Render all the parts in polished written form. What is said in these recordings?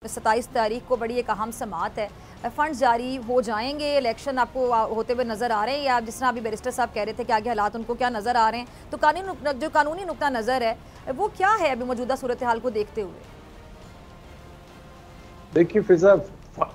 27 तारीख को बड़ी एक अहम समात है, फंड जारी हो जाएंगे, इलेक्शन आपको होते हुए नजर आ रहे हैं, या जिस तरह अभी बैरिस्टर साहब कह रहे थे कि आगे हालात उनको क्या नजर आ रहे हैं, तो कानूनी नुक्ता नजर है वो क्या है अभी मौजूदा सूरत हाल को देखते हुए? देखिए फिजा,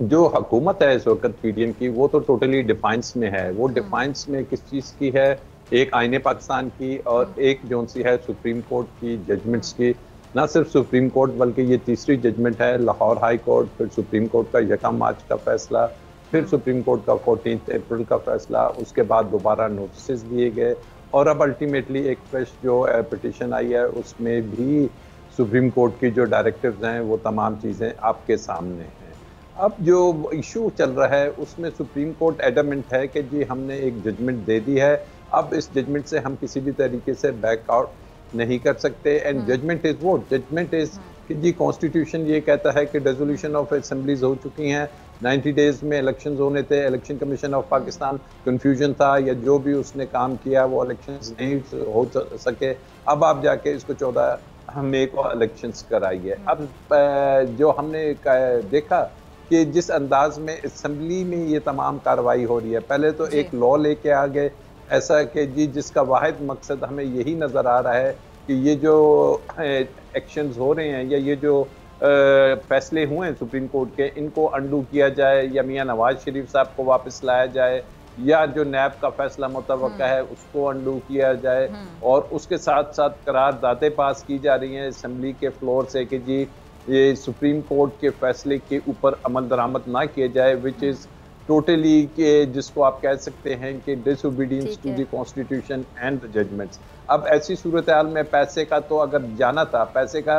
जो हुकूमत है इस वक्त पीडीएम की, वो तो टोटली डिफाइंस में है। वो डिफाइंस में किस चीज की है? एक आईने पाकिस्तान की और एक जो सी है सुप्रीम कोर्ट की जजमेंट्स की। ना सिर्फ सुप्रीम कोर्ट बल्कि ये तीसरी जजमेंट है लाहौर हाई कोर्ट, फिर सुप्रीम कोर्ट का 1 मार्च का फैसला, फिर सुप्रीम कोर्ट का 14 अप्रैल का फैसला, उसके बाद दोबारा नोटिस दिए गए और अब अल्टीमेटली एक फ्रेश जो पिटिशन आई है उसमें भी सुप्रीम कोर्ट की जो डायरेक्टिव्स हैं वो तमाम चीज़ें आपके सामने हैं। अब जो इशू चल रहा है उसमें सुप्रीम कोर्ट एडमेंट है कि जी हमने एक जजमेंट दे दी है, अब इस जजमेंट से हम किसी भी तरीके से बैकआउट नहीं कर सकते। एंड जजमेंट इज कि जी कॉन्स्टिट्यूशन ये कहता है कि डिसोल्यूशन ऑफ असेंबलीज हो चुकी हैं, 90 डेज में इलेक्शंस होने थे, election commission of Pakistan confusion था या जो भी उसने काम किया वो इलेक्शंस नहीं हो सके, अब आप जाके इसको 14 मई को इलेक्शंस कराइए। अब जो हमने देखा कि जिस अंदाज में असेंबली में ये तमाम कार्रवाई हो रही है, पहले तो एक लॉ लेके आ गए ऐसा कि जी जिसका वाहिद मकसद हमें यही नज़र आ रहा है कि ये जो एक्शंस हो रहे हैं या ये जो फैसले हुए हैं सुप्रीम कोर्ट के, इनको अंडू किया जाए या मियां नवाज शरीफ साहब को वापस लाया जाए या जो नैब का फैसला मुतवक्का है उसको अंडू किया जाए। और उसके साथ साथ करारदादें पास की जा रही हैं असेंबली के फ्लोर से कि जी ये सुप्रीम कोर्ट के फैसले के ऊपर अमल दरामद ना किए जाए, विच इज़ टोटली के जिसको आप कह सकते हैं कि disobedience to the constitution and the judgments. अब ऐसी सूरत हाल में पैसे का तो अगर जाना था, पैसे का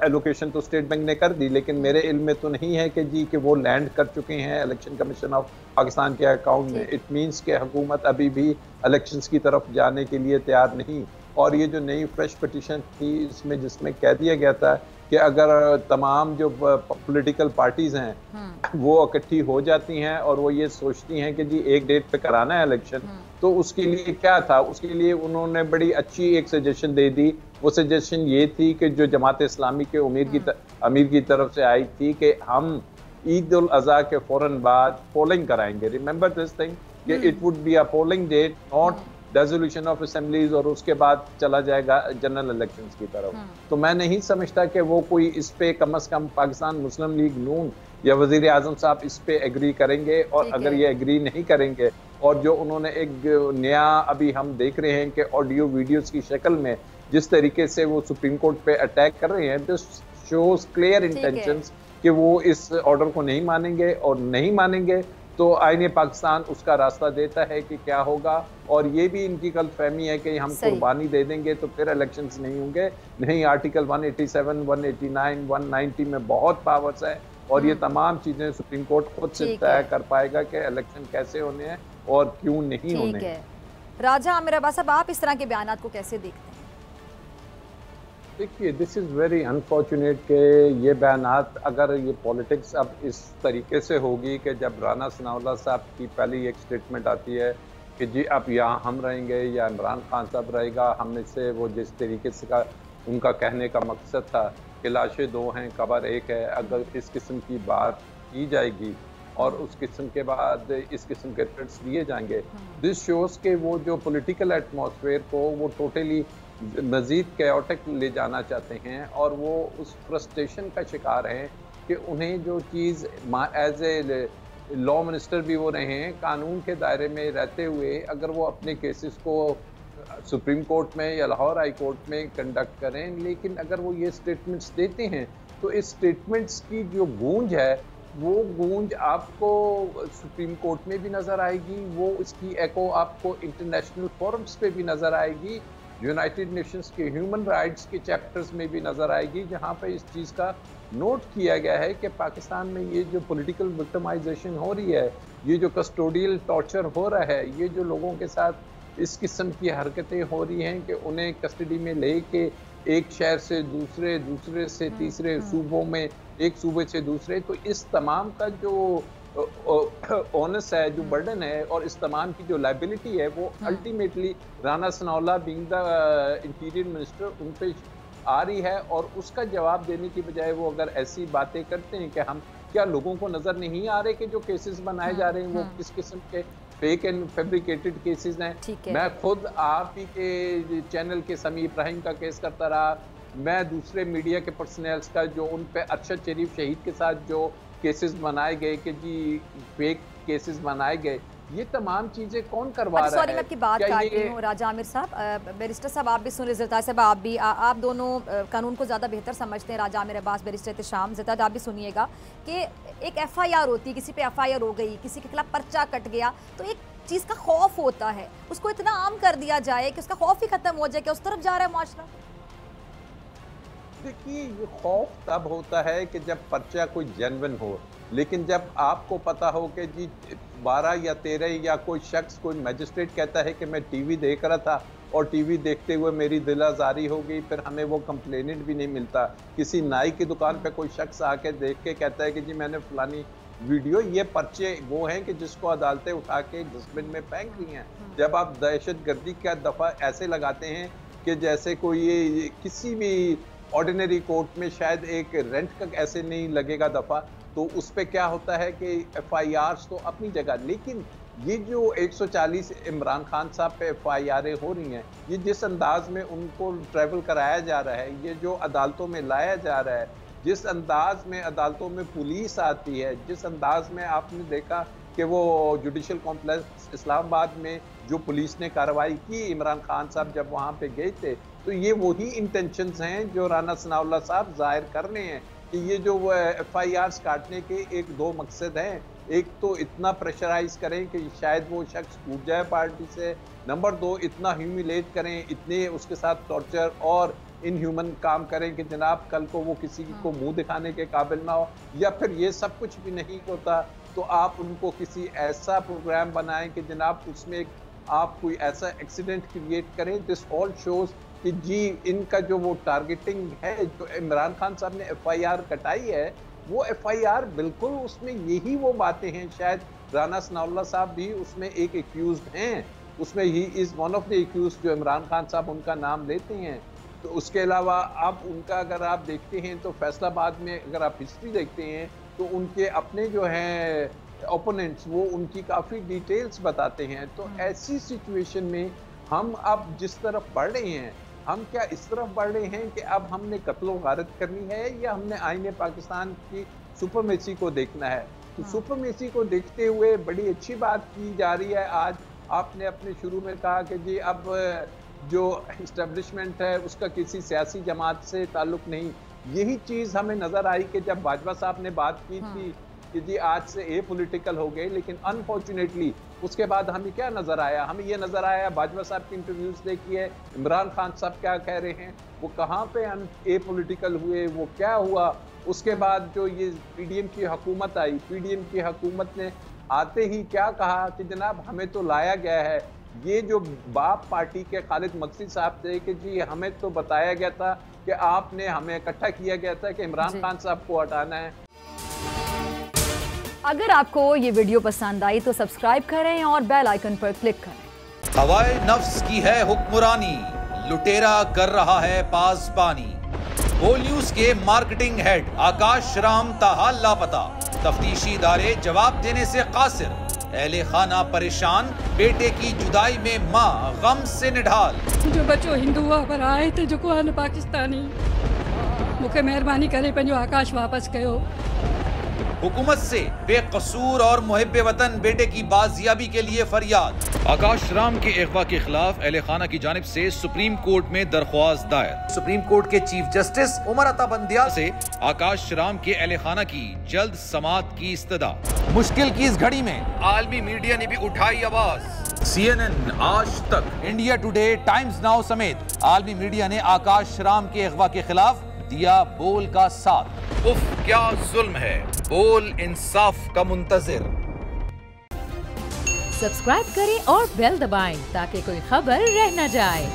एलोकेशन तो स्टेट बैंक ने कर दी, लेकिन मेरे इल्म में तो नहीं है कि जी कि वो लैंड कर चुके हैं इलेक्शन कमीशन ऑफ पाकिस्तान के अकाउंट में। इट मीन्स के हुकूमत अभी भी इलेक्शंस की तरफ जाने के लिए तैयार नहीं। और ये जो नई फ्रेश पिटीशन थी इसमें जिसमें कह दिया गया था कि अगर तमाम जो पॉलिटिकल पार्टीज हैं वो इकट्ठी हो जाती हैं और वो ये सोचती हैं कि जी एक डेट पे कराना है इलेक्शन, तो उसके लिए क्या था, उसके लिए उन्होंने बड़ी अच्छी एक सजेशन दे दी। वो सजेशन ये थी कि जो जमात इस्लामी के अमीर की तरफ से आई थी कि हम ईद उल अज़हा के फौरन बाद पोलिंग कराएंगे। रिमेंबर दिस थिंग कि it would be a polling date, not dissolution of assemblies, और उसके बाद चला जाएगा जनरल इलेक्शंस की तरफ। तो मैं नहीं समझता कि वो कोई इस पे कम से कम पाकिस्तान मुस्लिम लीग नून या वजीर आजम साहब इस पे एग्री करेंगे। और अगर ये एग्री नहीं करेंगे और जो उन्होंने एक नया अभी हम देख रहे हैं कि ऑडियो वीडियोस की शक्ल में जिस तरीके से वो सुप्रीम कोर्ट पे अटैक कर रहे हैं, दिस शोज क्लियर इंटेंशंस कि वो इस ऑर्डर को नहीं मानेंगे, और नहीं मानेंगे तो आईने पाकिस्तान उसका रास्ता देता है कि क्या होगा। और ये भी इनकी गलतफहमी है कि हम कुर्बानी दे देंगे तो फिर इलेक्शंस नहीं होंगे। नहीं, आर्टिकल 187, 189, 190 में बहुत पावर्स है और ये तमाम चीजें सुप्रीम कोर्ट खुद से तय कर पाएगा कि इलेक्शन कैसे होने हैं और क्यों नहीं होने हैं। राजा आमिर अब्बास साहब, आप इस तरह के बयानात को कैसे देखते हैं? देखिए, दिस इज़ वेरी अनफॉर्चुनेट कि ये बयानात, अगर ये पॉलिटिक्स अब इस तरीके से होगी कि जब राना सनाउल्लाह साहब की पहली एक स्टेटमेंट आती है कि जी अब यहाँ हम रहेंगे या इमरान खान साहब रहेगा, हम इससे वो जिस तरीके से का उनका कहने का मकसद था कि लाशें दो हैं कबर एक है, अगर इस किस्म की बात की जाएगी और उस किस्म के बाद इस किस्म के थ्रेट्स दिए जाएंगे, दिस शोज़ के वो जो पॉलिटिकल एटमॉस्फेयर को वो टोटली मज़ीद कैओटिक ले जाना चाहते हैं और वो उस फ्रस्ट्रेशन का शिकार हैं कि उन्हें जो चीज़ एज ए लॉ मिनिस्टर भी वो रहे हैं, कानून के दायरे में रहते हुए अगर वो अपने केसेस को सुप्रीम कोर्ट में या लाहौर हाई कोर्ट में कंडक्ट करें, लेकिन अगर वो ये स्टेटमेंट्स देते हैं तो इस स्टेटमेंट्स की जो गूंज है वो गूंज आपको सुप्रीम कोर्ट में भी नज़र आएगी, वो इसकी एको आपको इंटरनेशनल फोरम्स पे भी नज़र आएगी, यूनाइटेड नेशंस के ह्यूमन राइट्स के चैप्टर्स में भी नज़र आएगी, जहाँ पे इस चीज़ का नोट किया गया है कि पाकिस्तान में ये जो पॉलिटिकल विक्टिमाइजेशन हो रही है, ये जो कस्टोडियल टॉर्चर हो रहा है, ये जो लोगों के साथ इस किस्म की हरकतें हो रही हैं कि उन्हें कस्टडी में ले के एक शहर से दूसरे, दूसरे से तीसरे सूबों में, एक सूबे से दूसरे, तो इस तमाम का जो ओनस है, जो बर्डन है और इस तमाम की जो लाइबिलिटी है वो ultimately Rana Sanaullah being the interior minister उन पे आ रही है और उसका जवाब देने की बजाय वो अगर ऐसी बातें करते हैं कि हम क्या लोगों को नजर नहीं आ रहे कि जो केसेस बनाए जा रहे हैं वो किस किस्म के फेक एंड फैब्रिकेटेड केसेस हैं। मैं खुद आप ही के चैनल के समी इब्राहिम का केस करता रहा, मैं दूसरे मीडिया के पर्सनल्स का जो उन पे अरशद शरीफ शहीद के साथ जो केसेस बनाए गए कि जी फेक केसेस बनाए गए, ये तमाम चीजें कौन करवा रहा है? सॉरी मैं आपकी बात काट रही हूँ राजा आमिर साहब। बैरिस्टर साहब आप भी सुन रहे, ज़रदाद साहब आप भी, आप दोनों कानून को ज़्यादा बेहतर समझते हैं। राजा आमिर अब्बास, बैरिस्टर एहतशाम, ज़रदाद आप भी सुनिएगा कि एक FIR होती है, किसी पे FIR हो गई, किसी के खिलाफ पर्चा कट गया, तो एक चीज़ का खौफ होता है, उसको इतना आम कर दिया जाए कि उसका खौफ ही खत्म हो जाए। क्या उस तरफ जा रहा है माशरा? देखिए, ये खौफ तब होता है कि जब पर्चा कोई जेन्युइन हो, लेकिन जब आपको पता हो कि जी 12 या 13 या कोई शख्स, कोई मजिस्ट्रेट कहता है कि मैं टीवी देख रहा था और टीवी देखते हुए मेरी दिल आज़ारी हो गई, फिर हमें वो कंप्लेनेंट भी नहीं मिलता। किसी नाई की दुकान पे कोई शख्स आके देख के कहता है कि जी मैंने फलानी वीडियो, ये पर्चे वो हैं कि जिसको अदालतें उठा के डस्टबिन में फेंक दी हैं। जब आप दहशतगर्दी का दफ़ा ऐसे लगाते हैं कि जैसे कोई ये किसी भी ऑर्डिनरी कोर्ट में शायद एक रेंट का ऐसे नहीं लगेगा दफ़ा, तो उस पर क्या होता है कि FIRs तो अपनी जगह, लेकिन ये जो 140 इमरान खान साहब पे FIRें हो रही हैं, ये जिस अंदाज में उनको ट्रैवल कराया जा रहा है, ये जो अदालतों में लाया जा रहा है, जिस अंदाज में अदालतों में पुलिस आती है, जिस अंदाज में आपने देखा कि वो जुडिशल कॉम्प्लेक्स इस्लामाबाद में जो पुलिस ने कार्रवाई की इमरान खान साहब जब वहाँ पे गए थे, तो ये वही इंटेंशंस हैं जो राना सनाउल्लाह साहब जाहिर कर रहे हैं कि ये जो FIRs काटने के एक दो मकसद हैं। एक तो इतना प्रेशराइज करें कि शायद वो शख्स टूट जाए पार्टी से, नंबर 2 इतना ह्यूमिलेट करें, इतने उसके साथ टॉर्चर और इनह्यूमन काम करें कि जनाब कल को वो किसी को मुंह दिखाने के काबिल ना हो, या फिर ये सब कुछ भी नहीं होता तो आप उनको किसी ऐसा प्रोग्राम बनाएं कि जनाब उसमें आप कोई ऐसा एक्सीडेंट क्रिएट करें। दिस ऑल शोज कि जी इनका जो वो टारगेटिंग है, जो इमरान खान साहब ने FIR कटाई है, वो FIR बिल्कुल उसमें यही वो बातें हैं। शायद राना सनाउल्लाह साहब भी उसमें एक एक्यूज्ड हैं, उसमें he is one of the accused जो इमरान खान साहब उनका नाम लेते हैं। तो उसके अलावा आप उनका अगर आप देखते हैं तो फैसलाबाद में अगर आप हिस्ट्री देखते हैं तो उनके अपने जो हैं ओपोनेंट्स वो उनकी काफ़ी डिटेल्स बताते हैं। तो ऐसी सिचुएशन में हम अब जिस तरफ बढ़ रहे हैं, हम क्या इस तरफ बढ़ रहे हैं कि अब हमने कत्ल गारत करनी है या हमने आईने पाकिस्तान की सुपरमेसी को देखना है? तो सुपरमेसी को देखते हुए बड़ी अच्छी बात की जा रही है। आज आपने अपने शुरू में कहा कि जी अब जो इस्टेब्लिशमेंट है उसका किसी सियासी जमात से ताल्लुक नहीं। यही चीज़ हमें नज़र आई कि जब बाजवा साहब ने बात की थी कि जी आज से ए पॉलिटिकल हो गए, लेकिन अनफॉर्चुनेटली उसके बाद हमें क्या नज़र आया? हमें ये नज़र आया, बाजवा साहब की इंटरव्यूज़ देखिए, इमरान खान साहब क्या कह रहे हैं, वो कहाँ पे ए पॉलिटिकल हुए, वो क्या हुआ। उसके बाद जो ये PDM की हुकूमत आई, PDM की हुकूमत ने आते ही क्या कहा कि जनाब हमें तो लाया गया है। ये जो बाप पार्टी के खालिद मकसी साहब थे कि जी हमें तो बताया गया था कि आपने हमें इकट्ठा किया गया था कि इमरान खान साहब को हटाना है। अगर आपको ये वीडियो पसंद आई तो सब्सक्राइब करें और बेल आइकन पर क्लिक करें। हवाए नफ्स की है हुक्मरानी, लुटेरा कर रहा है पासबानी। बोल न्यूज के मार्केटिंग हेड आकाश राम ताहाल लापता, तफ्तीशी इदारे जवाब देने से कासिर, अहले खाना परेशान, बेटे की जुदाई में माँ गम से निढाल। जो बच्चो हिंदू हुआ पर आए थे जो को पाकिस्तानी, मुझे मेहरबानी करे पंहिंजो आकाश वापस कयो। हुकूमत से बेकसूर और मुहिब्बे वतन बेटे की बाजियाबी के लिए फरियाद। आकाश राम के अगवा के खिलाफ अहले खाना की जानिब से सुप्रीम कोर्ट में दरख्वास्त दायर। सुप्रीम कोर्ट के चीफ जस्टिस उमर अता बंदिया से आकाश राम के अहले खाना की जल्द समाअत की इस्तदा। मुश्किल की इस घड़ी में आलमी मीडिया ने भी उठाई आवाज। CNN, आज तक, इंडिया टुडे, टाइम्स नाउ समेत आलमी मीडिया ने आकाश राम के अगवा के खिलाफ दिया बोल का साथ। उफ क्या जुल्म है, बोल इंसाफ का मुंतजिर। सब्सक्राइब करें और बेल दबाएं ताकि कोई खबर रह न जाए।